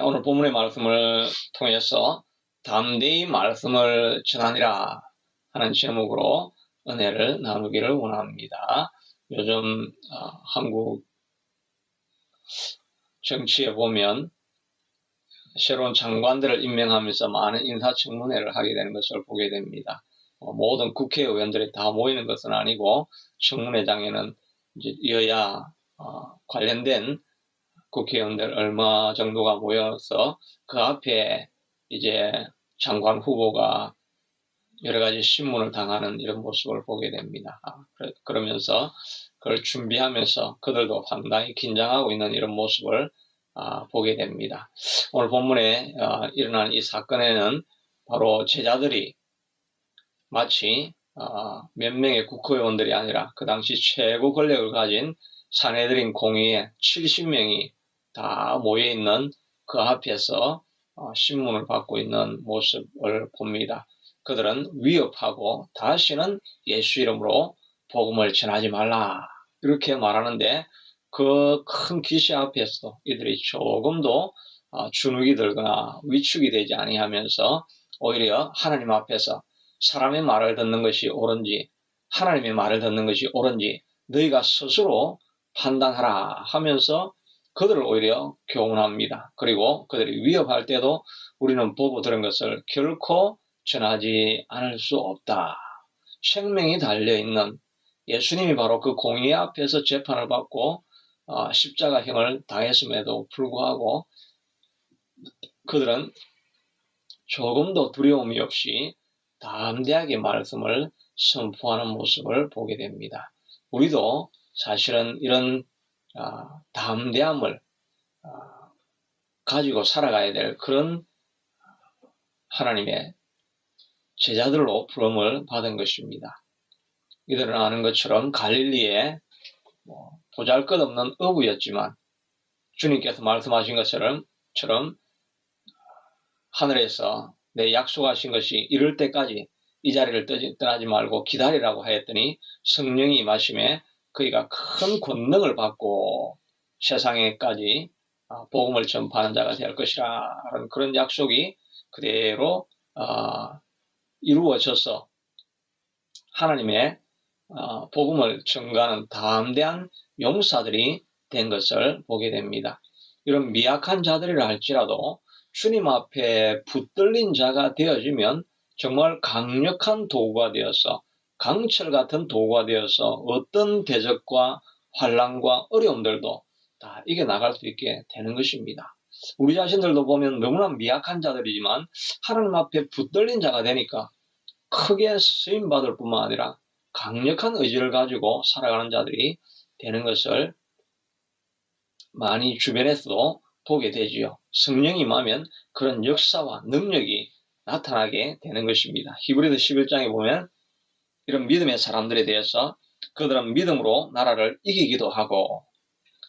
오늘 본문의 말씀을 통해서 담대히 말씀을 전하니라 하는 제목으로 은혜를 나누기를 원합니다. 요즘 한국 정치에 보면 새로운 장관들을 임명하면서 많은 인사청문회를 하게 되는 것을 보게 됩니다. 모든 국회의원들이 다 모이는 것은 아니고 청문회장에는 이제 여야 관련된 국회의원들 얼마 정도가 모여서 그 앞에 이제 장관 후보가 여러 가지 신문을 당하는 이런 모습을 보게 됩니다. 그러면서 그걸 준비하면서 그들도 상당히 긴장하고 있는 이런 모습을 보게 됩니다. 오늘 본문에 일어난 이 사건에는 바로 제자들이 마치 몇 명의 국회의원들이 아니라 그 당시 최고 권력을 가진 산헤드린 공의회 70명이 다 모여있는 그 앞에서 신문을 받고 있는 모습을 봅니다. 그들은 위협하고 다시는 예수 이름으로 복음을 전하지 말라 이렇게 말하는데 그 큰 기시 앞에서도 이들이 조금도 주눅이 들거나 위축이 되지 아니하면서 오히려 하나님 앞에서 사람의 말을 듣는 것이 옳은지 하나님의 말을 듣는 것이 옳은지 너희가 스스로 판단하라 하면서 그들을 오히려 교훈합니다. 그리고 그들이 위협할 때도 우리는 보고 들은 것을 결코 전하지 않을 수 없다. 생명이 달려있는 예수님이 바로 그 공의 앞에서 재판을 받고 십자가형을 당했음에도 불구하고 그들은 조금도 두려움이 없이 담대하게 말씀을 선포하는 모습을 보게 됩니다. 우리도 사실은 이런 담대함을 가지고 살아가야 될 그런 하나님의 제자들로 부름을 받은 것입니다. 이들은 아는 것처럼 갈릴리에 보잘것없는 어부였지만 주님께서 말씀하신 것처럼 하늘에서 내 약속하신 것이 이룰 때까지 이 자리를 떠나지 말고 기다리라고 하였더니 성령이 임하심에 그이가 큰 권능을 받고 세상에까지 복음을 전파하는 자가 될 것이라 하는 그런 약속이 그대로 이루어져서 하나님의 복음을 전가하는 담대한 용사들이 된 것을 보게 됩니다. 이런 미약한 자들이라 할지라도 주님 앞에 붙들린 자가 되어지면 정말 강력한 도구가 되어서 강철 같은 도구가 되어서 어떤 대적과 환난과 어려움들도 다 이겨나갈 수 있게 되는 것입니다. 우리 자신들도 보면 너무나 미약한 자들이지만 하나님 앞에 붙들린 자가 되니까 크게 쓰임받을 뿐만 아니라 강력한 의지를 가지고 살아가는 자들이 되는 것을 많이 주변에서도 보게 되지요. 성령이 임하면 그런 역사와 능력이 나타나게 되는 것입니다. 히브리서 11장에 보면 이런 믿음의 사람들에 대해서 그들은 믿음으로 나라를 이기기도 하고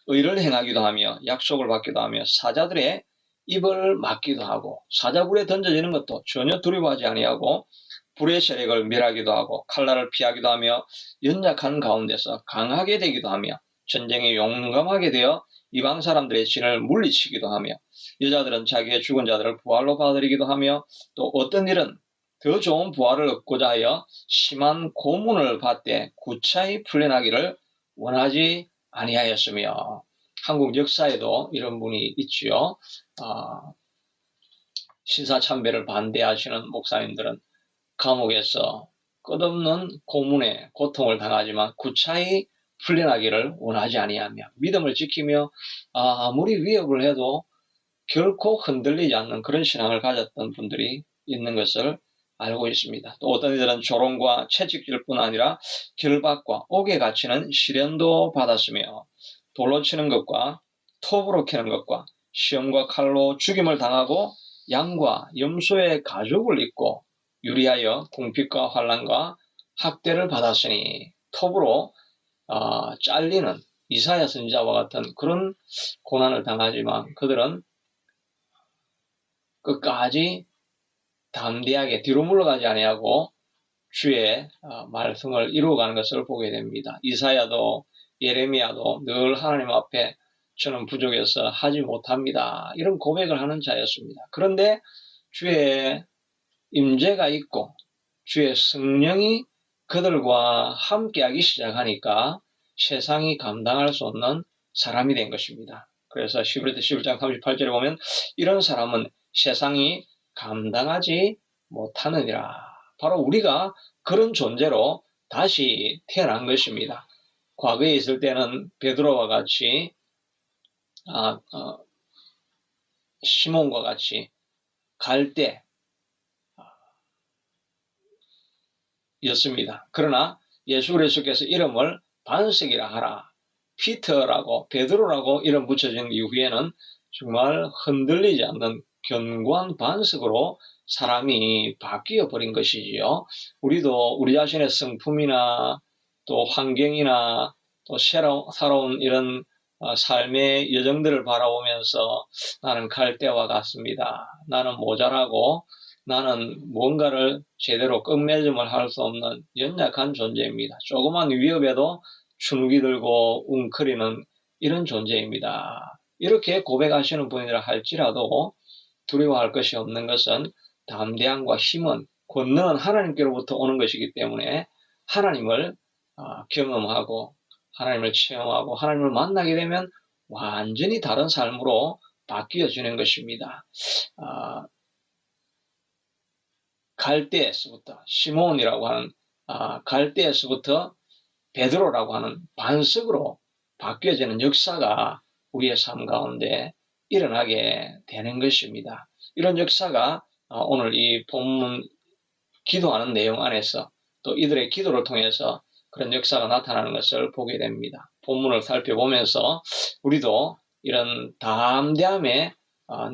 의를 행하기도 하며 약속을 받기도 하며 사자들의 입을 막기도 하고 사자굴에 던져지는 것도 전혀 두려워하지 아니하고 불의 세력을 멸하기도 하고 칼날을 피하기도 하며 연약한 가운데서 강하게 되기도 하며 전쟁에 용감하게 되어 이방 사람들의 진을 물리치기도 하며 여자들은 자기의 죽은 자들을 부활로 받아들이기도 하며 또 어떤 일은 더 좋은 부활을 얻고자 하여 심한 고문을 받되 구차히 풀려나기를 원하지 아니하였으며 한국 역사에도 이런 분이 있지요. 신사참배를 반대하시는 목사님들은 감옥에서 끝없는 고문에 고통을 당하지만 구차히 풀려나기를 원하지 아니하며 믿음을 지키며 아무리 위협을 해도 결코 흔들리지 않는 그런 신앙을 가졌던 분들이 있는 것을 알고 있습니다. 또 어떤 이들은 조롱과 채찍질 뿐 아니라 결박과 옥에 갇히는 시련도 받았으며 돌로 치는 것과 톱으로 캐는 것과 시험과 칼로 죽임을 당하고 양과 염소의 가죽을 입고 유리하여 궁핍과 환난과 학대를 받았으니 톱으로 잘리는 이사야 선지자와 같은 그런 고난을 당하지만 그들은 끝까지 담대하게 뒤로 물러가지 아니하고 주의 말씀을 이루어가는 것을 보게 됩니다. 이사야도 예레미야도 늘 하나님 앞에 저는 부족해서 하지 못합니다. 이런 고백을 하는 자였습니다. 그런데 주의 임재가 있고 주의 성령이 그들과 함께하기 시작하니까 세상이 감당할 수 없는 사람이 된 것입니다. 그래서 히브리서 11장 38절에 보면 이런 사람은 세상이 감당하지 못하느니라. 바로 우리가 그런 존재로 다시 태어난 것입니다. 과거에 있을 때는 베드로와 같이 시몬과 같이 갈대였습니다. 그러나 예수 그리스도께서 이름을 반석이라 하라, 피터라고 베드로라고 이름 붙여진 이후에는 정말 흔들리지 않는 견고한 반석으로 사람이 바뀌어 버린 것이지요. 우리도 우리 자신의 성품이나 또 환경이나 또 살아온 이런 삶의 여정들을 바라보면서 나는 갈대와 같습니다. 나는 모자라고 나는 뭔가를 제대로 끝맺음을 할 수 없는 연약한 존재입니다. 조그만 위협에도 주눅이 들고 웅크리는 이런 존재입니다. 이렇게 고백하시는 분이라 할지라도 두려워할 것이 없는 것은 담대함과 힘은 권능은 하나님께로부터 오는 것이기 때문에 하나님을 경험하고 하나님을 체험하고 하나님을 만나게 되면 완전히 다른 삶으로 바뀌어지는 것입니다. 갈대에서부터 시몬이라고 하는 갈대에서부터 베드로라고 하는 반석으로 바뀌어지는 역사가 우리의 삶 가운데 일어나게 되는 것입니다. 이런 역사가 오늘 이 본문 기도하는 내용 안에서 또 이들의 기도를 통해서 그런 역사가 나타나는 것을 보게 됩니다. 본문을 살펴보면서 우리도 이런 담대함의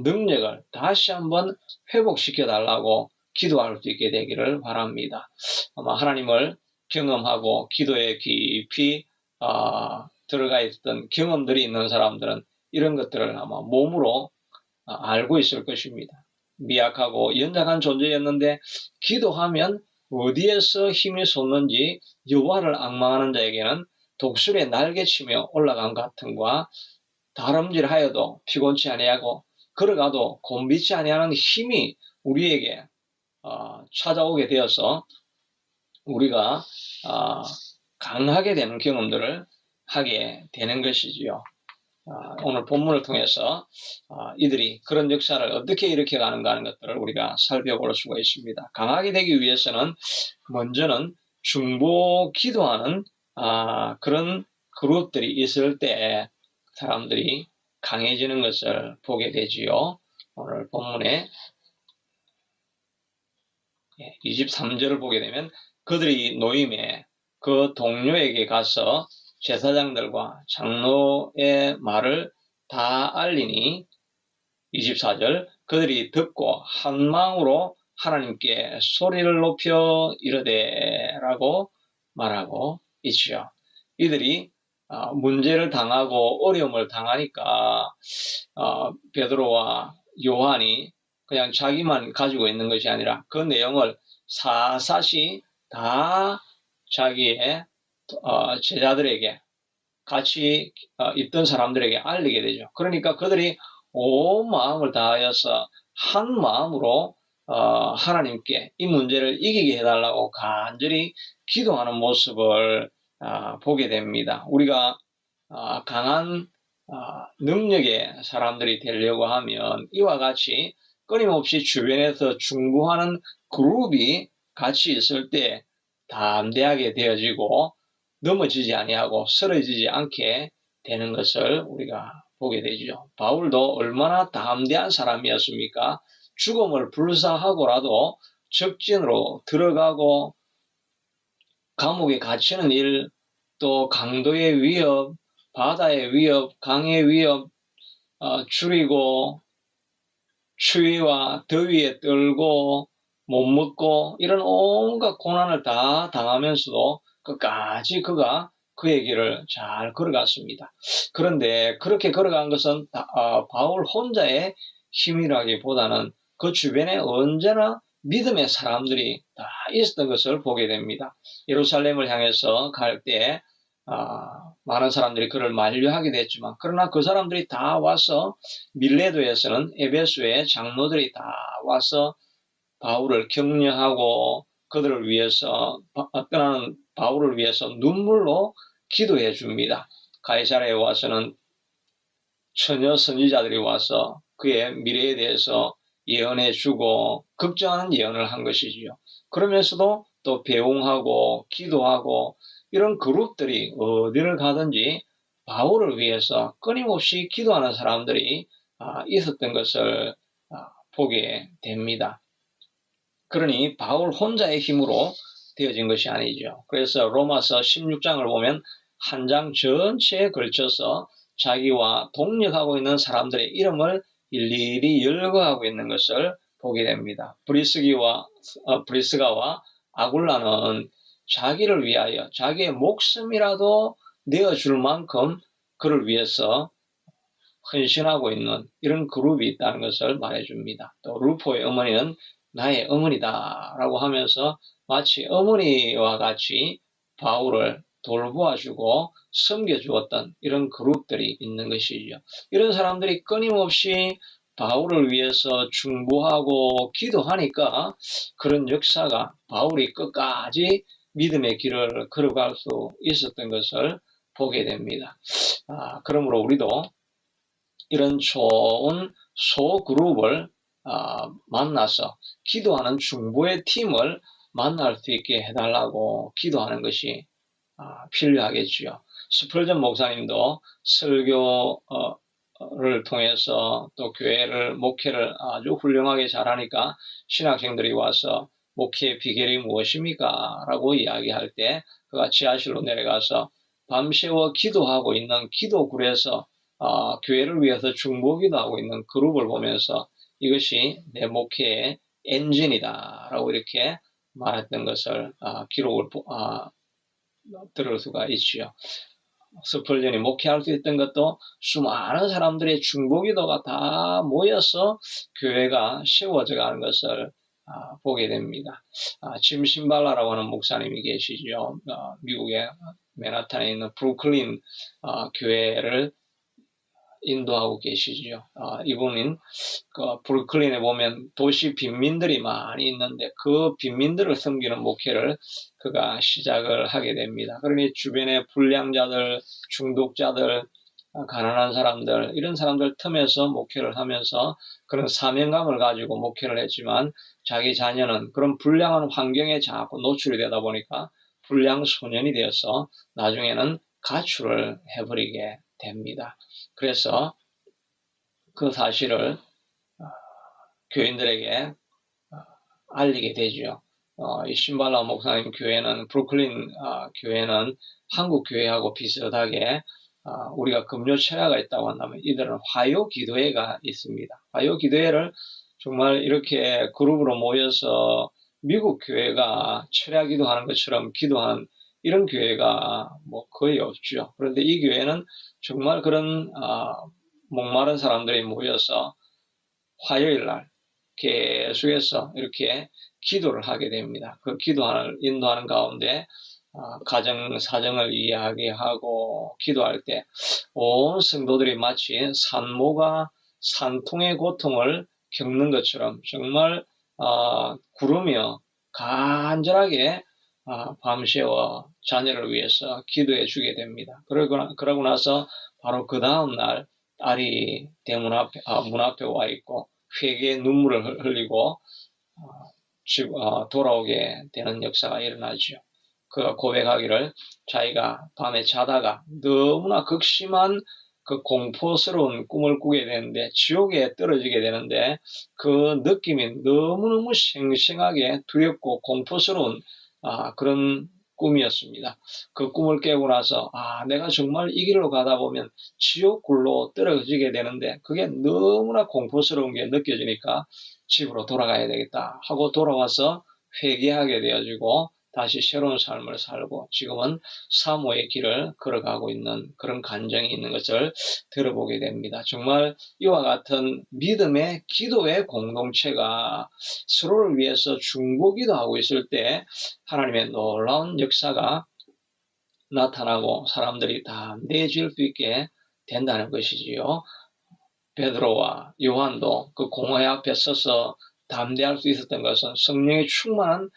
능력을 다시 한번 회복시켜 달라고 기도할 수 있게 되기를 바랍니다. 아마 하나님을 경험하고 기도에 깊이 들어가 있던 경험들이 있는 사람들은 이런 것들을 아마 몸으로 알고 있을 것입니다. 미약하고 연약한 존재였는데 기도하면 어디에서 힘이 솟는지 여호와를 앙망하는 자에게는 독수리에 날개치며 올라간 같음과 다름질하여도 피곤치 아니하고 걸어가도 곤비치 아니하는 힘이 우리에게 찾아오게 되어서 우리가 강하게 되는 경험들을 하게 되는 것이지요. 오늘 본문을 통해서 이들이 그런 역사를 어떻게 일으켜가는가 하는 것들을 우리가 살펴볼 수가 있습니다. 강하게 되기 위해서는 먼저는 중보 기도하는 그런 그룹들이 있을 때 사람들이 강해지는 것을 보게 되지요. 오늘 본문에 23절을 보게 되면 그들이 노임에 그 동료에게 가서 제사장들과 장로의 말을 다 알리니 24절 그들이 듣고 한 마음으로 하나님께 소리를 높여 이르되 라고 말하고 있지요. 이들이 문제를 당하고 어려움을 당하니까 베드로와 요한이 그냥 자기만 가지고 있는 것이 아니라 그 내용을 사사시 다 자기의 제자들에게 같이 있던 사람들에게 알리게 되죠. 그러니까 그들이 온 마음을 다하여서 한 마음으로 하나님께 이 문제를 이기게 해달라고 간절히 기도하는 모습을 보게 됩니다. 우리가 강한 능력의 사람들이 되려고 하면 이와 같이 끊임없이 주변에서 중보하는 그룹이 같이 있을 때 담대하게 되어지고 넘어지지 아니하고 쓰러지지 않게 되는 것을 우리가 보게 되죠. 바울도 얼마나 담대한 사람이었습니까? 죽음을 불사하고라도 적진으로 들어가고 감옥에 갇히는 일, 또 강도의 위협, 바다의 위협, 강의 위협 줄이고 추위와 더위에 떨고 못 먹고 이런 온갖 고난을 다 당하면서도 끝까지 그가 그의 길을 잘 걸어갔습니다. 그런데 그렇게 걸어간 것은 바울 혼자의 힘이라기보다는 그 주변에 언제나 믿음의 사람들이 다 있었던 것을 보게 됩니다. 예루살렘을 향해서 갈 때 많은 사람들이 그를 만류하게 됐지만, 그러나 그 사람들이 다 와서 밀레도에서는 에베소의 장로들이 다 와서 바울을 격려하고 그들을 위해서 떠나는 바울을 위해서 눈물로 기도해 줍니다. 가이사랴에 와서는 처녀 선지자들이 와서 그의 미래에 대해서 예언해 주고 걱정하는 예언을 한 것이지요. 그러면서도 또 배웅하고 기도하고 이런 그룹들이 어디를 가든지 바울을 위해서 끊임없이 기도하는 사람들이 있었던 것을 보게 됩니다. 그러니 바울 혼자의 힘으로 되어진 것이 아니죠. 그래서 로마서 16장을 보면 한 장 전체에 걸쳐서 자기와 동력하고 있는 사람들의 이름을 일일이 열거하고 있는 것을 보게 됩니다. 브리스가와 아굴라는 자기를 위하여 자기의 목숨이라도 내어줄 만큼 그를 위해서 헌신하고 있는 이런 그룹이 있다는 것을 말해줍니다. 또 루포의 어머니는 나의 어머니다 라고 하면서 마치 어머니와 같이 바울을 돌보아주고 섬겨주었던 이런 그룹들이 있는 것이죠. 이런 사람들이 끊임없이 바울을 위해서 중보하고 기도하니까 그런 역사가 바울이 끝까지 믿음의 길을 걸어갈 수 있었던 것을 보게 됩니다. 그러므로 우리도 이런 좋은 소그룹을 만나서 기도하는 중보의 팀을 만날 수 있게 해달라고 기도하는 것이 필요하겠지요. 스펄전 목사님도 설교를 통해서 또 교회를 목회를 아주 훌륭하게 잘하니까 신학생들이 와서 목회의 비결이 무엇입니까? 라고 이야기할 때 그가 지하실로 내려가서 밤새워 기도하고 있는 기도굴에서 교회를 위해서 중보기도하고 있는 그룹을 보면서 이것이 내 목회의 엔진이다 라고 이렇게 말했던 것을 기록을 들을 수가 있지요. 스펄전이 목회할 수 있던 것도 수많은 사람들의 중보기도가 다 모여서 교회가 세워져 가는 것을 보게 됩니다. 짐 신발라라고 하는 목사님이 계시죠. 미국의 맨하탄에 있는 브루클린 교회를 인도하고 계시죠. 이분은 브루클린에 보면 도시 빈민들이 많이 있는데 그 빈민들을 섬기는 목회를 그가 시작을 하게 됩니다. 그러니 주변의 불량자들, 중독자들, 가난한 사람들 이런 사람들 틈에서 목회를 하면서 그런 사명감을 가지고 목회를 했지만 자기 자녀는 그런 불량한 환경에 자꾸 노출이 되다 보니까 불량 소년이 되어서 나중에는 가출을 해버리게 됩니다. 그래서 그 사실을 교인들에게 알리게 되죠. 이 신발라 목사님 교회는 브루클린 교회는 한국 교회하고 비슷하게 우리가 금요 철야가 있다고 한다면 이들은 화요 기도회가 있습니다. 화요 기도회를 정말 이렇게 그룹으로 모여서 미국 교회가 철야 기도하는 것처럼 기도하는 이런 교회가 뭐 거의 없죠. 그런데 이 교회는 정말 그런 목마른 사람들이 모여서 화요일 날 계속해서 이렇게 기도를 하게 됩니다. 그 인도하는 가운데 가정 사정을 이해하게 하고 기도할 때 온 성도들이 마치 산모가 산통의 고통을 겪는 것처럼 정말 구르며 간절하게 밤새워 자녀를 위해서 기도해 주게 됩니다. 그러고 나서 바로 그 다음 날 딸이 문 앞에 와 있고 회개의 눈물을 흘리고 돌아오게 되는 역사가 일어나죠. 그가 고백하기를 자기가 밤에 자다가 너무나 극심한 그 공포스러운 꿈을 꾸게 되는데 지옥에 떨어지게 되는데 그 느낌이 너무너무 생생하게 두렵고 공포스러운 그런 꿈이었습니다. 그 꿈을 깨고 나서 내가 정말 이 길로 가다 보면 지옥굴로 떨어지게 되는데 그게 너무나 공포스러운 게 느껴지니까 집으로 돌아가야 되겠다 하고 돌아와서 회개하게 되어지고 다시 새로운 삶을 살고 지금은 사모의 길을 걸어가고 있는 그런 간증이 있는 것을 들어보게 됩니다. 정말 이와 같은 믿음의 기도의 공동체가 서로를 위해서 중보기도하고 있을 때 하나님의 놀라운 역사가 나타나고 사람들이 담대해질 수 있게 된다는 것이지요. 베드로와 요한도 그 공회 앞에 서서 담대할 수 있었던 것은 성령의 충만한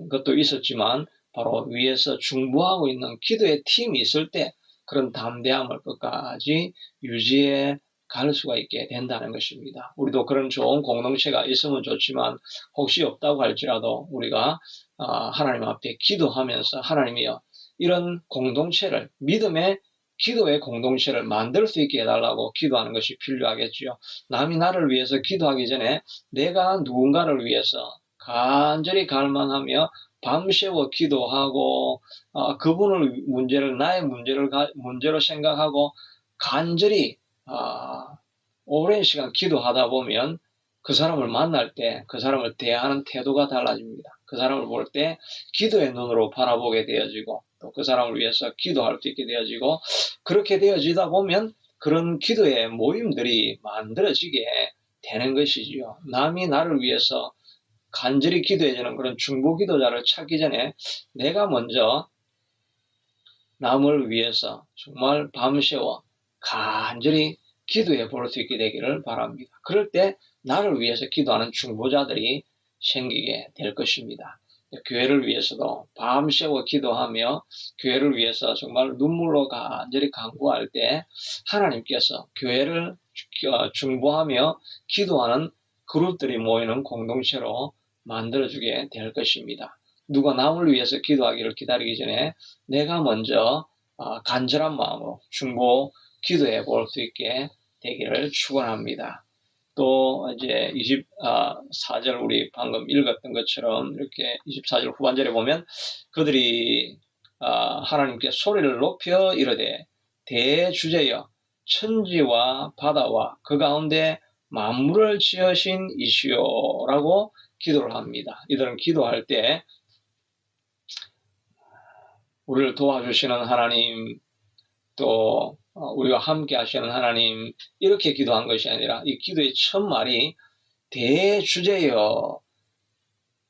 것도 있었지만 바로 위에서 중보하고 있는 기도의 팀이 있을 때 그런 담대함을 끝까지 유지해 갈 수가 있게 된다는 것입니다. 우리도 그런 좋은 공동체가 있으면 좋지만 혹시 없다고 할지라도 우리가 하나님 앞에 기도하면서 하나님이여 이런 공동체를 믿음의 기도의 공동체를 만들 수 있게 해달라고 기도하는 것이 필요하겠지요. 남이 나를 위해서 기도하기 전에 내가 누군가를 위해서 간절히 갈망하며 밤새워 기도하고 그분을 나의 문제로 생각하고 간절히 오랜 시간 기도하다 보면 그 사람을 만날 때 그 사람을 대하는 태도가 달라집니다. 그 사람을 볼 때 기도의 눈으로 바라보게 되어지고 또 그 사람을 위해서 기도할 수 있게 되어지고 그렇게 되어지다 보면 그런 기도의 모임들이 만들어지게 되는 것이지요. 남이 나를 위해서 간절히 기도해주는 그런 중보 기도자를 찾기 전에 내가 먼저 남을 위해서 정말 밤새워 간절히 기도해 볼 수 있게 되기를 바랍니다. 그럴 때 나를 위해서 기도하는 중보자들이 생기게 될 것입니다. 교회를 위해서도 밤새워 기도하며 교회를 위해서 정말 눈물로 간절히 간구할 때 하나님께서 교회를 중보하며 기도하는 그룹들이 모이는 공동체로 만들어주게 될 것입니다. 누가 남을 위해서 기도하기를 기다리기 전에 내가 먼저 간절한 마음으로 중보 기도해 볼 수 있게 되기를 축원합니다. 또 이제 24절 우리 방금 읽었던 것처럼 이렇게 24절 후반절에 보면 그들이 하나님께 소리를 높여 이르되 대주제여 천지와 바다와 그 가운데 만물을 지으신 이시오라고 기도를 합니다. 이들은 기도할 때 우리를 도와주시는 하나님 또 우리와 함께 하시는 하나님 이렇게 기도한 것이 아니라 이 기도의 첫 말이 대주제여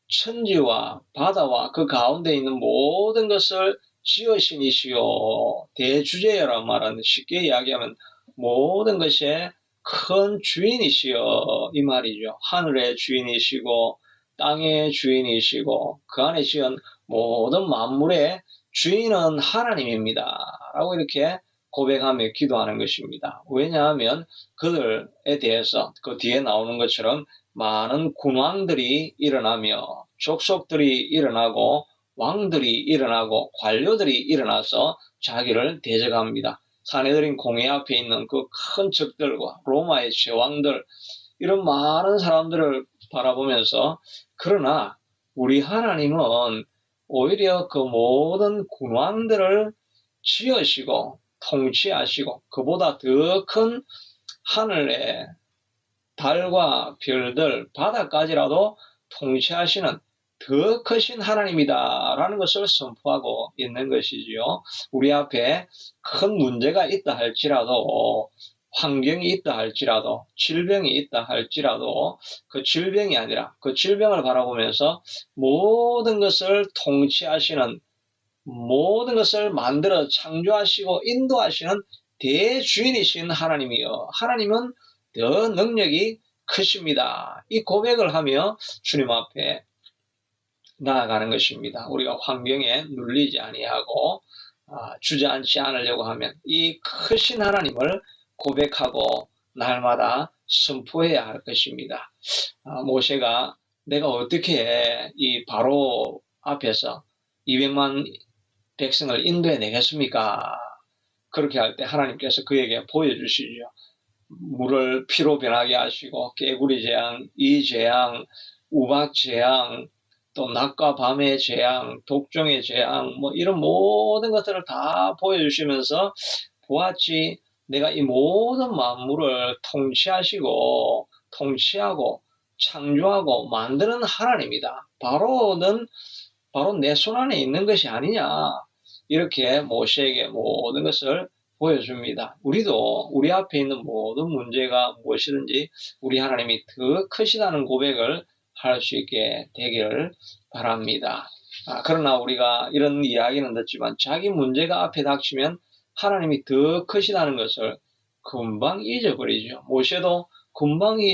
천지와 바다와 그 가운데 있는 모든 것을 지으신 이시오. 대주제여란 말은 쉽게 이야기하면 모든 것의 큰 주인이시여 이 말이죠. 하늘의 주인이시고 땅의 주인이시고 그 안에 지은 모든 만물의 주인은 하나님입니다. 라고 이렇게 고백하며 기도하는 것입니다. 왜냐하면 그들에 대해서 그 뒤에 나오는 것처럼 많은 군왕들이 일어나며 족속들이 일어나고 왕들이 일어나고 관료들이 일어나서 자기를 대적합니다. 사내들인 공회 앞에 있는 그 큰 적들과 로마의 제왕들 이런 많은 사람들을 바라보면서 그러나 우리 하나님은 오히려 그 모든 군왕들을 지으시고 통치하시고 그보다 더 큰 하늘의 달과 별들, 바다까지라도 통치하시는 더 크신 하나님이다라는 것을 선포하고 있는 것이지요. 우리 앞에 큰 문제가 있다 할지라도 환경이 있다 할지라도 질병이 있다 할지라도 그 질병이 아니라 그 질병을 바라보면서 모든 것을 통치하시는 모든 것을 만들어 창조하시고 인도하시는 대주인이신 하나님이요. 하나님은 더 능력이 크십니다. 이 고백을 하며 주님 앞에 나아가는 것입니다. 우리가 환경에 눌리지 아니하고 주저앉지 않으려고 하면 이 크신 하나님을 고백하고 날마다 선포해야 할 것입니다. 모세가 내가 어떻게 이 바로 앞에서 200만 백성을 인도해 내겠습니까? 그렇게 할 때 하나님께서 그에게 보여주시죠. 물을 피로 변하게 하시고 깨구리 재앙, 이 재앙, 우박 재앙, 또 낮과 밤의 재앙, 독종의 재앙, 뭐 이런 모든 것들을 다 보여주시면서 보았지 내가 이 모든 만물을 통치하시고 통치하고 창조하고 만드는 하나님이다. 바로 내 손 안에 있는 것이 아니냐. 이렇게 모세에게 모든 것을 보여줍니다. 우리도 우리 앞에 있는 모든 문제가 무엇이든지 우리 하나님이 더 크시다는 고백을 할 수 있게 되기를 바랍니다. 그러나 우리가 이런 이야기는 듣지만 자기 문제가 앞에 닥치면 하나님이 더 크시다는 것을 금방 잊어버리죠. 모세도 금방 이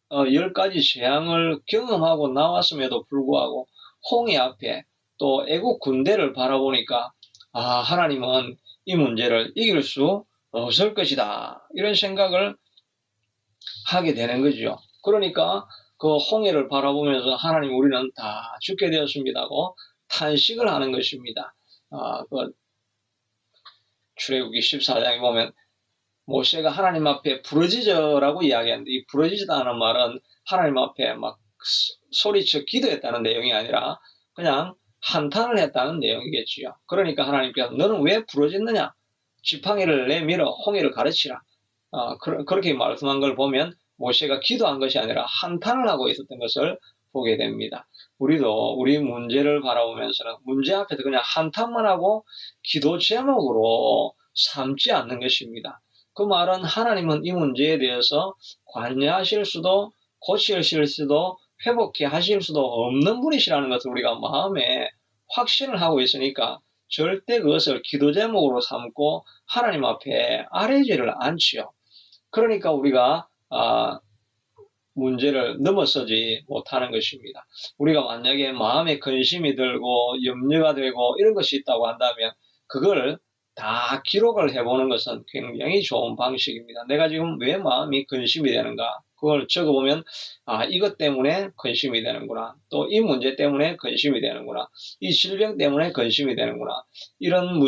10가지 재앙을 경험하고 나왔음에도 불구하고 홍해 앞에 또 애국 군대를 바라보니까 하나님은 이 문제를 이길 수 없을 것이다. 이런 생각을 하게 되는 거죠. 그러니까 그 홍해를 바라보면서 하나님 우리는 다 죽게 되었습니다고 탄식을 하는 것입니다. 그 출애굽기 14장에 보면 모세가 하나님 앞에 부르짖어라고 이야기하는데 이 부르짖다는 말은 하나님 앞에 막 소리쳐 기도했다는 내용이 아니라 그냥 한탄을 했다는 내용이겠지요. 그러니까 하나님께서 너는 왜 부르짖느냐? 지팡이를 내밀어 홍해를 가르치라. 그렇게 말씀한 걸 보면 모세가 기도한 것이 아니라 한탄을 하고 있었던 것을 보게 됩니다. 우리도 우리 문제를 바라보면서는 문제 앞에서 그냥 한탄만 하고 기도 제목으로 삼지 않는 것입니다. 그 말은 하나님은 이 문제에 대해서 관여하실 수도 고치실 수도 회복해 하실 수도 없는 분이시라는 것을 우리가 마음에 확신을 하고 있으니까 절대 그것을 기도 제목으로 삼고 하나님 앞에 아뢰지를 않지요. 그러니까 우리가 문제를 넘어서지 못하는 것입니다. 우리가 만약에 마음에 근심이 들고 염려가 되고 이런 것이 있다고 한다면 그걸 다 기록을 해보는 것은 굉장히 좋은 방식입니다. 내가 지금 왜 마음이 근심이 되는가? 그걸 적어보면 이것 때문에 근심이 되는구나. 또 이 문제 때문에 근심이 되는구나. 이 질병 때문에 근심이 되는구나. 이런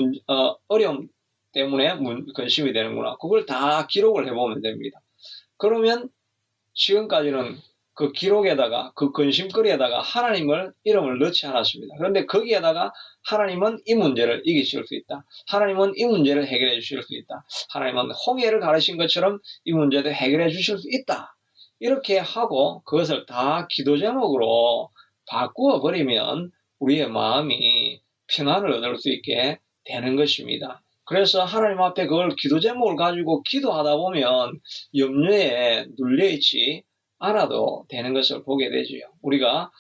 어려움 때문에 근심이 되는구나. 그걸 다 기록을 해보면 됩니다. 그러면 지금까지는 그 기록에다가 그 근심거리에다가 하나님을 이름을 넣지 않았습니다. 그런데 거기에다가 하나님은 이 문제를 이기실 수 있다. 하나님은 이 문제를 해결해 주실 수 있다. 하나님은 홍해를 가르신 것처럼 이 문제도 해결해 주실 수 있다. 이렇게 하고 그것을 다 기도 제목으로 바꾸어 버리면 우리의 마음이 평안을 얻을 수 있게 되는 것입니다. 그래서 하나님 앞에 그걸 기도 제목을 가지고 기도하다 보면 염려에 눌려있지 않아도 되는 것을 보게 되지요. 우리가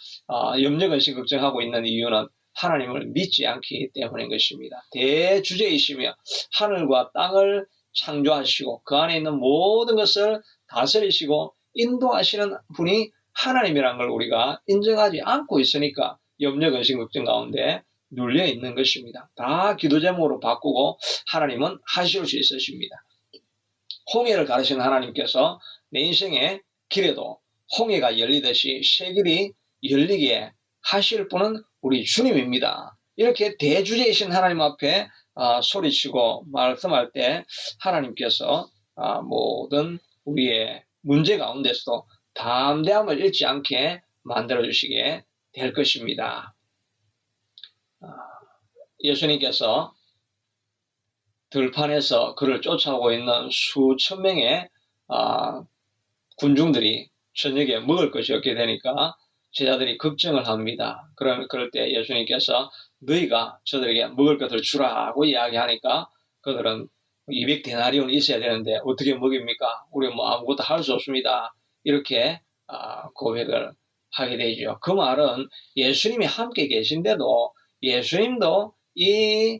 염려, 근심, 걱정하고 있는 이유는 하나님을 믿지 않기 때문인 것입니다. 대주제이시며 하늘과 땅을 창조하시고 그 안에 있는 모든 것을 다스리시고 인도하시는 분이 하나님이라는 걸 우리가 인정하지 않고 있으니까 염려, 근심, 걱정 가운데 눌려 있는 것입니다. 다 기도 제목으로 바꾸고 하나님은 하실 수 있으십니다. 홍해를 가르신 하나님께서 내 인생의 길에도 홍해가 열리듯이 새 길이 열리게 하실 분은 우리 주님입니다. 이렇게 대주제이신 하나님 앞에 소리치고 말씀할 때 하나님께서 모든 우리의 문제 가운데서도 담대함을 잃지 않게 만들어주시게 될 것입니다. 예수님께서 들판에서 그를 쫓아오고 있는 수천 명의 군중들이 저녁에 먹을 것이 없게 되니까 제자들이 걱정을 합니다. 그럴 때 예수님께서 너희가 저들에게 먹을 것을 주라고 이야기하니까 그들은 200데나리온 있어야 되는데 어떻게 먹입니까? 우리 아무것도 할 수 없습니다. 이렇게 고백을 하게 되죠. 그 말은 예수님이 함께 계신데도 예수님도 이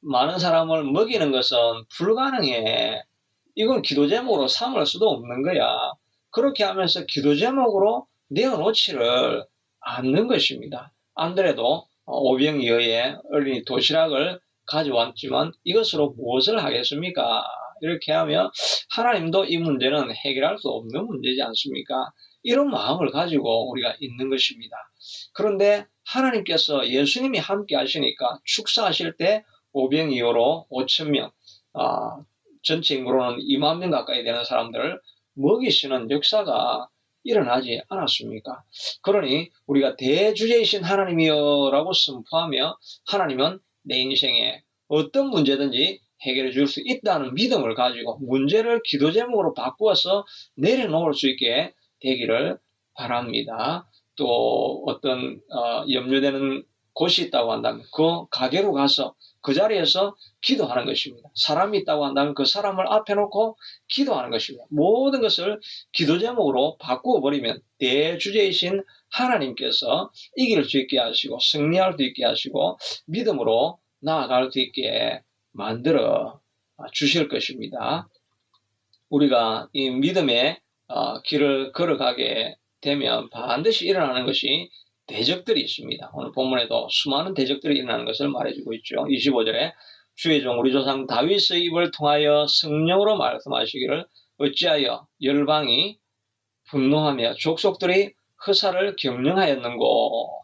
많은 사람을 먹이는 것은 불가능해. 이건 기도 제목으로 삼을 수도 없는 거야. 그렇게 하면서 기도 제목으로 내어놓지를 않는 것입니다. 안드레도 오병이어의 어린이 도시락을 가져왔지만 이것으로 무엇을 하겠습니까? 이렇게 하면 하나님도 이 문제는 해결할 수 없는 문제지 않습니까? 이런 마음을 가지고 우리가 있는 것입니다. 그런데 하나님께서 예수님이 함께 하시니까 축사하실 때 오병이어로 5,000명, 전체 인구로는 2만 명 가까이 되는 사람들을 먹이시는 역사가 일어나지 않았습니까? 그러니 우리가 대주제이신 하나님이여라고 선포하며 하나님은 내 인생에 어떤 문제든지 해결해 줄 수 있다는 믿음을 가지고 문제를 기도 제목으로 바꾸어서 내려놓을 수 있게 되기를 바랍니다. 또 어떤 염려되는 곳이 있다고 한다면 그 가게로 가서 그 자리에서 기도하는 것입니다. 사람이 있다고 한다면 그 사람을 앞에 놓고 기도하는 것입니다. 모든 것을 기도 제목으로 바꾸어 버리면 대주제이신 하나님께서 이길 수 있게 하시고 승리할 수 있게 하시고 믿음으로 나아갈 수 있게 만들어 주실 것입니다. 우리가 이 믿음의 길을 걸어가게 되면 반드시 일어나는 것이 대적들이 있습니다. 오늘 본문에도 수많은 대적들이 일어나는 것을 말해주고 있죠. 25절에 주의 종 우리 조상 다윗의 입을 통하여 성령으로 말씀하시기를 어찌하여 열방이 분노하며 족속들이 허사를 경영하였는고.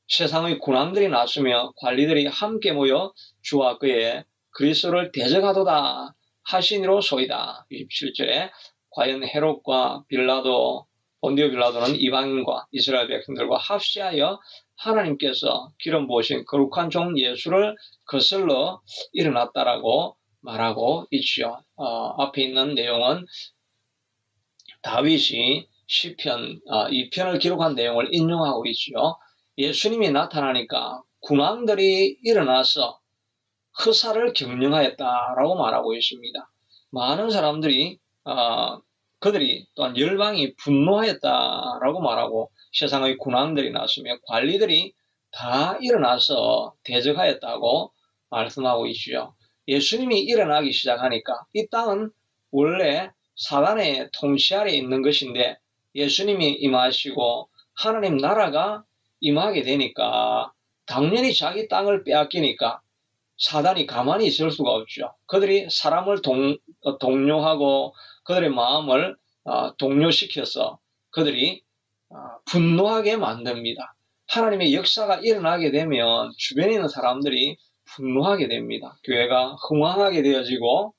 세상의 군왕들이 나서며 관리들이 함께 모여 주와 그의 그리스도를 대적하도다 하시니로 소이다. 27절에 과연 헤롯과 빌라도, 본디오 빌라도는 이방인과 이스라엘 백성들과 합시하여 하나님께서 기름 부으신 거룩한 종 예수를 거슬러 일어났다라고 말하고 있지요. 앞에 있는 내용은 다윗이 시편 2편을 기록한 내용을 인용하고 있지요. 예수님이 나타나니까 군왕들이 일어나서 허사를 경영하였다라고 말하고 있습니다. 많은 사람들이 그들이 또한 열방이 분노하였다라고 말하고 세상의 군왕들이 나서며 관리들이 다 일어나서 대적하였다고 말씀하고 있죠. 예수님이 일어나기 시작하니까 이 땅은 원래 사단의 통치 아래 있는 것인데 예수님이 임하시고 하나님 나라가 임하게 되니까 당연히 자기 땅을 빼앗기니까 사단이 가만히 있을 수가 없죠. 그들이 사람을 동요하고 그들의 마음을 동요시켜서 그들이 분노하게 만듭니다. 하나님의 역사가 일어나게 되면 주변에 있는 사람들이 분노하게 됩니다. 교회가 흥황하게 되어지고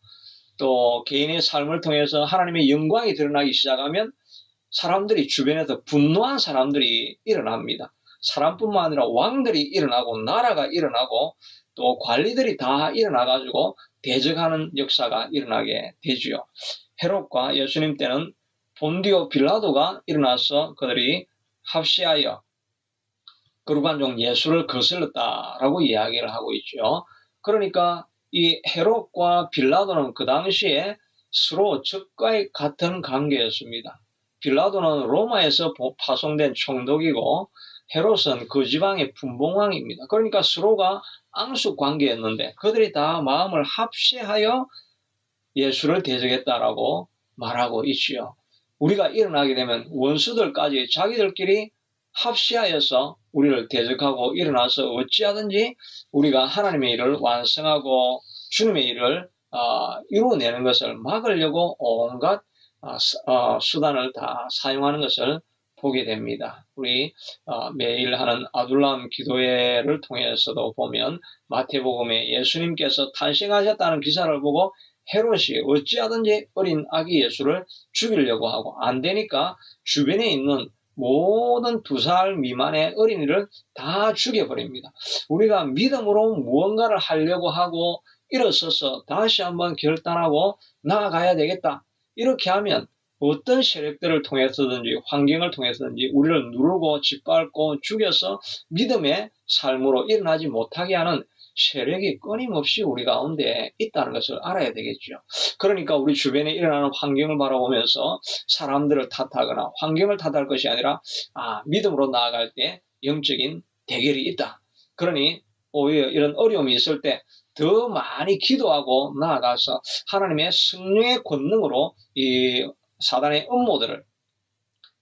또 개인의 삶을 통해서 하나님의 영광이 드러나기 시작하면 사람들이 주변에서 분노한 사람들이 일어납니다. 사람뿐만 아니라 왕들이 일어나고 나라가 일어나고 또 관리들이 다 일어나가지고 대적하는 역사가 일어나게 되지요. 헤롯과 예수님 때는 본디오 빌라도가 일어나서 그들이 합시하여 거룩한 종 예수를 거슬렀다라고 이야기를 하고 있죠. 그러니까 이 헤롯과 빌라도는 그 당시에 서로 적과 같은 관계였습니다. 빌라도는 로마에서 파송된 총독이고 헤롯은 그 지방의 분봉왕입니다. 그러니까 서로가 앙숙 관계였는데 그들이 다 마음을 합세하여 예수를 대적했다라고 말하고 있지요. 우리가 일어나게 되면 원수들까지 자기들끼리 합시하여서 우리를 대적하고 일어나서 어찌하든지 우리가 하나님의 일을 완성하고 주님의 일을 이루어내는 것을 막으려고 온갖 수단을 다 사용하는 것을 보게 됩니다. 우리 매일 하는 아둘람 기도회를 통해서도 보면 마태복음에 예수님께서 탄생하셨다는 기사를 보고 헤롯이 어찌하든지 어린 아기 예수를 죽이려고 하고 안 되니까 주변에 있는 모든 2살 미만의 어린이를 다 죽여버립니다. 우리가 믿음으로 무언가를 하려고 하고 일어서서 다시 한번 결단하고 나아가야 되겠다. 이렇게 하면 어떤 세력들을 통해서든지 환경을 통해서든지 우리를 누르고 짓밟고 죽여서 믿음의 삶으로 일어나지 못하게 하는 세력이 끊임없이 우리 가운데 있다는 것을 알아야 되겠죠. 그러니까 우리 주변에 일어나는 환경을 바라보면서 사람들을 탓하거나 환경을 탓할 것이 아니라 믿음으로 나아갈 때 영적인 대결이 있다. 그러니 오히려 이런 어려움이 있을 때 더 많이 기도하고 나아가서 하나님의 성령의 권능으로 이 사단의 음모들을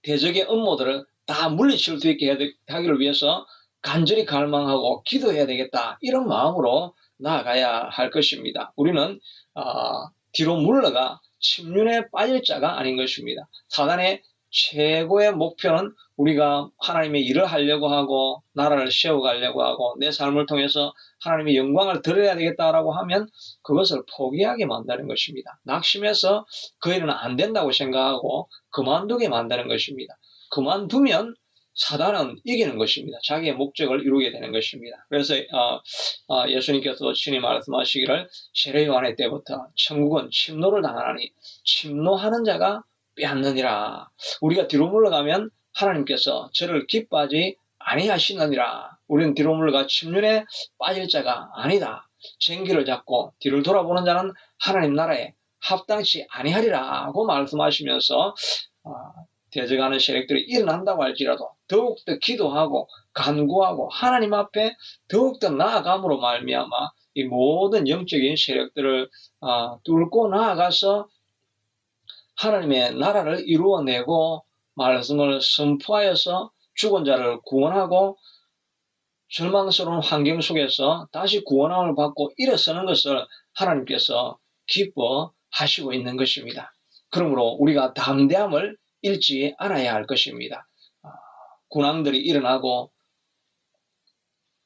대적의 음모들을 다 물리칠 수 있게 하기를 위해서 간절히 갈망하고 기도해야 되겠다. 이런 마음으로 나아가야 할 것입니다. 우리는 뒤로 물러가 침륜에 빠질 자가 아닌 것입니다. 사단의 최고의 목표는 우리가 하나님의 일을 하려고 하고 나라를 세워가려고 하고 내 삶을 통해서 하나님의 영광을 드려야 되겠다라고 하면 그것을 포기하게 만드는 것입니다. 낙심해서 그 일은 안 된다고 생각하고 그만두게 만드는 것입니다. 그만두면 사단은 이기는 것입니다. 자기의 목적을 이루게 되는 것입니다. 그래서 예수님께서 친히 말씀하시기를 세례 요한의 때부터 천국은 침노를 당하나니 침노하는 자가 빼앗느니라. 우리가 뒤로 물러가면 하나님께서 저를 기뻐하지 아니하시느니라. 우리는 뒤로 물러가 침륜에 빠질 자가 아니다. 쟁기를 잡고 뒤를 돌아보는 자는 하나님 나라에 합당치 아니하리라고 말씀하시면서 대적하는 세력들이 일어난다고 할지라도 더욱더 기도하고 간구하고 하나님 앞에 더욱더 나아감으로 말미암아 이 모든 영적인 세력들을 뚫고 나아가서 하나님의 나라를 이루어내고 말씀을 선포하여서 죽은 자를 구원하고 절망스러운 환경 속에서 다시 구원함을 받고 일어서는 것을 하나님께서 기뻐하시고 있는 것입니다. 그러므로 우리가 담대함을 잃지 않아야 할 것입니다. 군왕들이 일어나고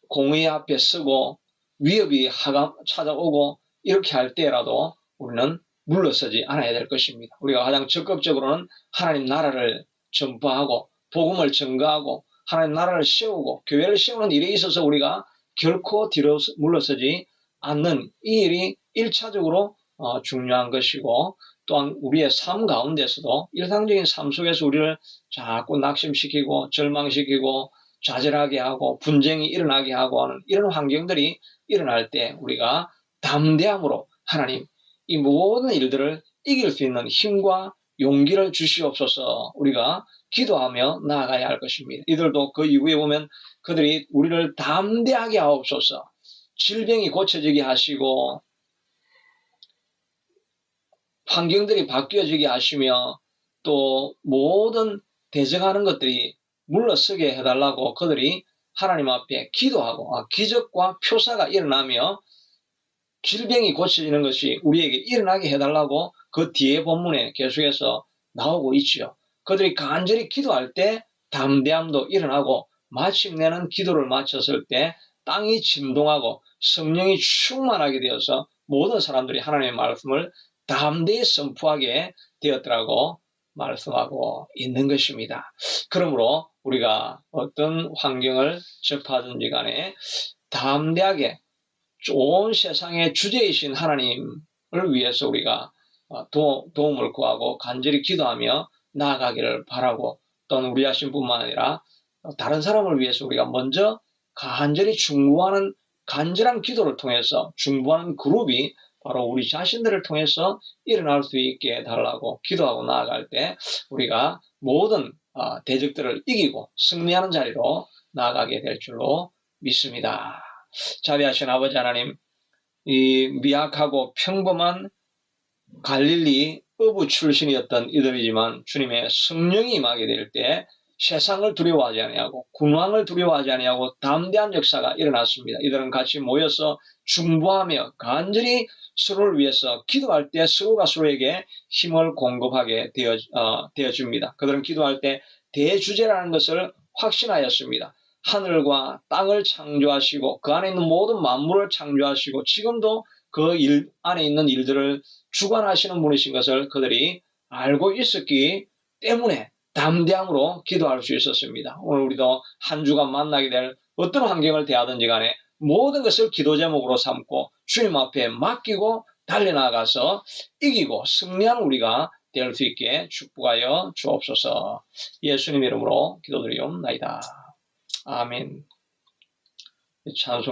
공의 앞에 서고 위협이 찾아오고 이렇게 할 때라도 우리는 물러서지 않아야 될 것입니다. 우리가 가장 적극적으로는 하나님 나라를 전파하고 복음을 전가하고 하나님 나라를 세우고 교회를 세우는 일에 있어서 우리가 결코 뒤로 물러서지 않는 이 일이 1차적으로 중요한 것이고, 또한 우리의 삶 가운데서도 일상적인 삶 속에서 우리를 자꾸 낙심시키고 절망시키고 좌절하게 하고 분쟁이 일어나게 하고 하는 이런 환경들이 일어날 때 우리가 담대함으로 하나님 이 모든 일들을 이길 수 있는 힘과 용기를 주시옵소서 우리가 기도하며 나아가야 할 것입니다. 이들도 그 이후에 보면 그들이 우리를 담대하게 하옵소서, 질병이 고쳐지게 하시고 환경들이 바뀌어지게 하시며 또 모든 대적하는 것들이 물러서게 해달라고 그들이 하나님 앞에 기도하고 기적과 표사가 일어나며 질병이 고쳐지는 것이 우리에게 일어나게 해달라고 그 뒤에 본문에 계속해서 나오고 있지요. 그들이 간절히 기도할 때 담대함도 일어나고 마침내는 기도를 마쳤을 때 땅이 진동하고 성령이 충만하게 되어서 모든 사람들이 하나님의 말씀을 담대히 선포하게 되었더라고 말씀하고 있는 것입니다. 그러므로 우리가 어떤 환경을 접하든지 간에 담대하게 온 세상의 주제이신 하나님을 위해서 우리가 도움을 구하고 간절히 기도하며 나아가기를 바라고, 또는 우리 자신뿐만 아니라 다른 사람을 위해서 우리가 먼저 간절히 중보하는 간절한 기도를 통해서 중보하는 그룹이 바로 우리 자신들을 통해서 일어날 수 있게 해달라고 기도하고 나아갈 때 우리가 모든 대적들을 이기고 승리하는 자리로 나아가게 될 줄로 믿습니다. 자비하신 아버지 하나님, 이 미약하고 평범한 갈릴리 어부 출신이었던 이들이지만 주님의 성령이 임하게 될 때 세상을 두려워하지 아니하고 군왕을 두려워하지 아니하고 담대한 역사가 일어났습니다. 이들은 같이 모여서 중보하며 간절히 서로를 위해서 기도할 때 서로가 서로에게 힘을 공급하게 되어집니다. 그들은 기도할 때 대주제라는 것을 확신하였습니다. 하늘과 땅을 창조하시고 그 안에 있는 모든 만물을 창조하시고 지금도 그 일 안에 있는 일들을 주관하시는 분이신 것을 그들이 알고 있었기 때문에 담대함으로 기도할 수 있었습니다. 오늘 우리도 한 주간 만나게 될 어떤 환경을 대하든지 간에 모든 것을 기도 제목으로 삼고 주님 앞에 맡기고 달려나가서 이기고 승리하는 우리가 될 수 있게 축복하여 주옵소서. 예수님 이름으로 기도드리옵나이다. 아멘. 찬송